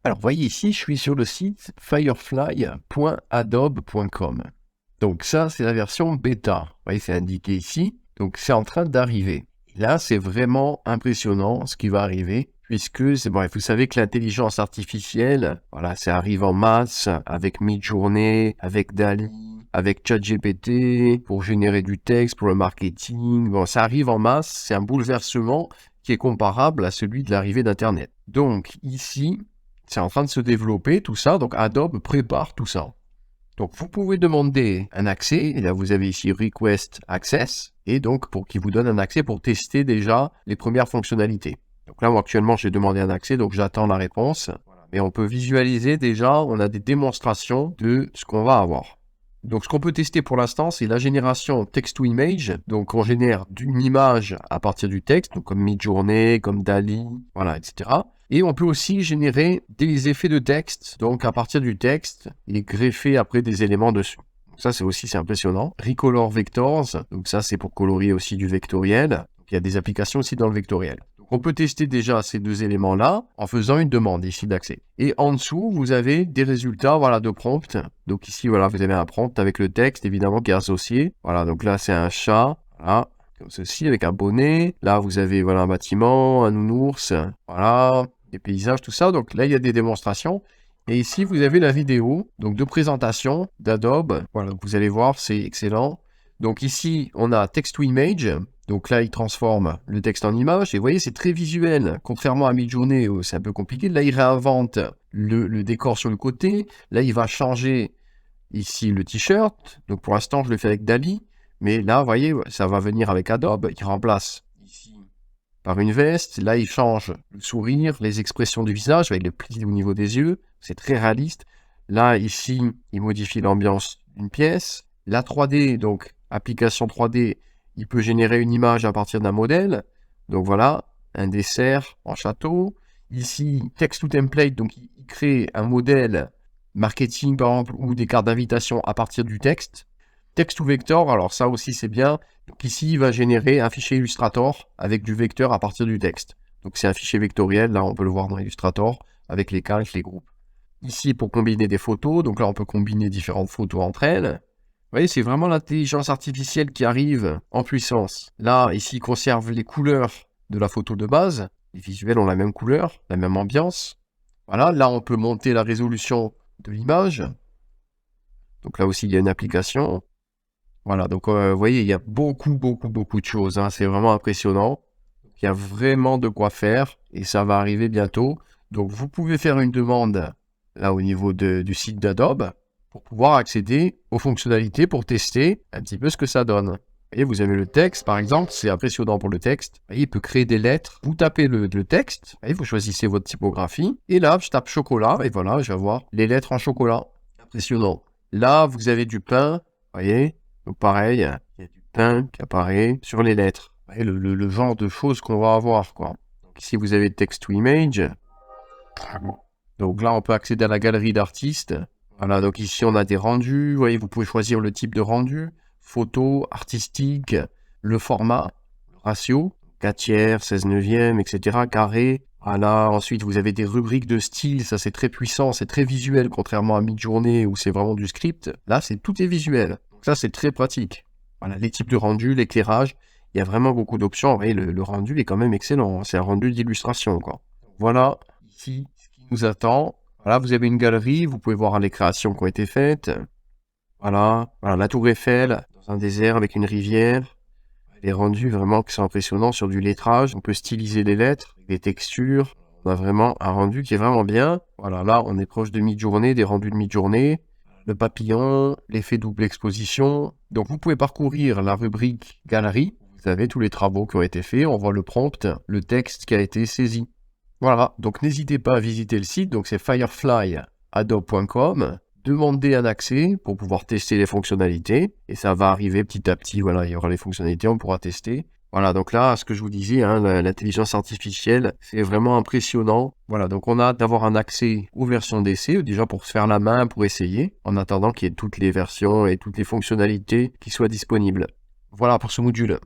Alors, voyez ici, je suis sur le site firefly.adobe.com. Donc ça, c'est la version bêta. Vous voyez, c'est indiqué ici. Donc c'est en train d'arriver. Là, c'est vraiment impressionnant ce qui va arriver, puisque c'est bon, vous savez que l'intelligence artificielle, voilà, ça arrive en masse avec Midjourney, avec DALL-E, avec ChatGPT pour générer du texte, pour le marketing. Bon, ça arrive en masse, c'est un bouleversement qui est comparable à celui de l'arrivée d'Internet. Donc ici, c'est en train de se développer tout ça, donc Adobe prépare tout ça. Donc, vous pouvez demander un accès, et là vous avez ici Request Access, et donc pour qu'il vous donne un accès pour tester déjà les premières fonctionnalités. Donc là, moi actuellement, j'ai demandé un accès, donc j'attends la réponse. Mais on peut visualiser déjà, on a des démonstrations de ce qu'on va avoir. Donc, ce qu'on peut tester pour l'instant, c'est la génération text-to-image. Donc, on génère une image à partir du texte, donc comme Midjourney, comme DALL-E, voilà, etc. Et on peut aussi générer des effets de texte, donc à partir du texte, et greffer après des éléments dessus. Donc ça, c'est impressionnant. Recolor Vectors, donc ça, c'est pour colorier aussi du vectoriel. Donc, il y a des applications aussi dans le vectoriel. Donc, on peut tester déjà ces deux éléments-là en faisant une demande ici d'accès. Et en dessous, vous avez des résultats, voilà, de prompt. Donc ici, voilà, vous avez un prompt avec le texte, évidemment, qui est associé. Voilà, donc là, c'est un chat, voilà, comme ceci, avec un bonnet. Là, vous avez, voilà, un bâtiment, un nounours, voilà, des paysages, tout ça. Donc là, il y a des démonstrations. Et ici, vous avez la vidéo, donc de présentation d'Adobe. Voilà, donc vous allez voir, c'est excellent. Donc ici, on a text to image. Donc là, il transforme le texte en image. Et vous voyez, c'est très visuel. Contrairement à Midjourney, où c'est un peu compliqué. Là, il réinvente le décor sur le côté. Là, il va changer ici le t-shirt. Donc pour l'instant, je le fais avec DALL-E. Mais là, vous voyez, ça va venir avec Adobe. Il remplace ici par une veste. Là, il change le sourire, les expressions du visage avec les plis au niveau des yeux. C'est très réaliste. Là, ici, il modifie l'ambiance d'une pièce. La 3D, donc application 3D, il peut générer une image à partir d'un modèle. Donc voilà, un dessert en château. Ici, text to template, donc il crée un modèle marketing par exemple, ou des cartes d'invitation à partir du texte. Text to vector, alors ça aussi c'est bien. Donc ici, il va générer un fichier Illustrator avec du vecteur à partir du texte. Donc c'est un fichier vectoriel, là on peut le voir dans Illustrator, avec les calques, les groupes. Ici, pour combiner des photos, donc là on peut combiner différentes photos entre elles. Vous voyez, c'est vraiment l'intelligence artificielle qui arrive en puissance. Là, ici, il conserve les couleurs de la photo de base. Les visuels ont la même couleur, la même ambiance. Voilà, là on peut monter la résolution de l'image. Donc là aussi, il y a une application. Voilà, donc vous voyez, il y a beaucoup de choses. Hein. C'est vraiment impressionnant. Il y a vraiment de quoi faire et ça va arriver bientôt. Donc vous pouvez faire une demande là au niveau du site d'Adobe pour pouvoir accéder aux fonctionnalités pour tester un petit peu ce que ça donne. Vous voyez, vous avez le texte, par exemple, c'est impressionnant pour le texte. Vous voyez, il peut créer des lettres. Vous tapez le texte, vous voyez, vous choisissez votre typographie. Et là, je tape chocolat et voilà, je vais avoir les lettres en chocolat. Impressionnant. Là, vous avez du pain, vous voyez. Donc pareil, il y a du pain qui apparaît sur les lettres. Vous voyez, le genre de choses qu'on va avoir, quoi. Donc ici, vous avez text to image. Donc là, on peut accéder à la galerie d'artistes. Voilà, donc ici, on a des rendus. Vous voyez, vous pouvez choisir le type de rendu. Photo, artistique, le format, le ratio, 4 tiers, 16 neuvième, etc., carré. Voilà, ensuite, vous avez des rubriques de style. Ça, c'est très puissant, c'est très visuel, contrairement à Midjourney, où c'est vraiment du script. Là, tout est visuel. Donc ça, c'est très pratique. Voilà, les types de rendus, l'éclairage. Il y a vraiment beaucoup d'options. Vous voyez, le rendu est quand même excellent. C'est un rendu d'illustration, quoi. Voilà, ici, ce qui nous attend. Voilà, vous avez une galerie, vous pouvez voir les créations qui ont été faites. Voilà, la tour Eiffel, dans un désert avec une rivière. Les rendus vraiment qui sont impressionnants sur du lettrage. On peut styliser les lettres, des textures. On a vraiment un rendu qui est vraiment bien. Voilà, là, on est proche de Midjourney, des rendus de Midjourney. Le papillon, l'effet double exposition. Donc, vous pouvez parcourir la rubrique galerie. Vous avez tous les travaux qui ont été faits. On voit le prompt, le texte qui a été saisi. Voilà, donc n'hésitez pas à visiter le site. Donc, c'est fireflyadobe.com. Demandez un accès pour pouvoir tester les fonctionnalités. Et ça va arriver petit à petit. Voilà, il y aura les fonctionnalités, on pourra tester. Voilà, donc là, ce que je vous disais, hein, l'intelligence artificielle, c'est vraiment impressionnant. Voilà, donc on a hâte d'avoir un accès aux versions d'essai, déjà pour se faire la main, pour essayer, en attendant qu'il y ait toutes les versions et toutes les fonctionnalités qui soient disponibles. Voilà pour ce module.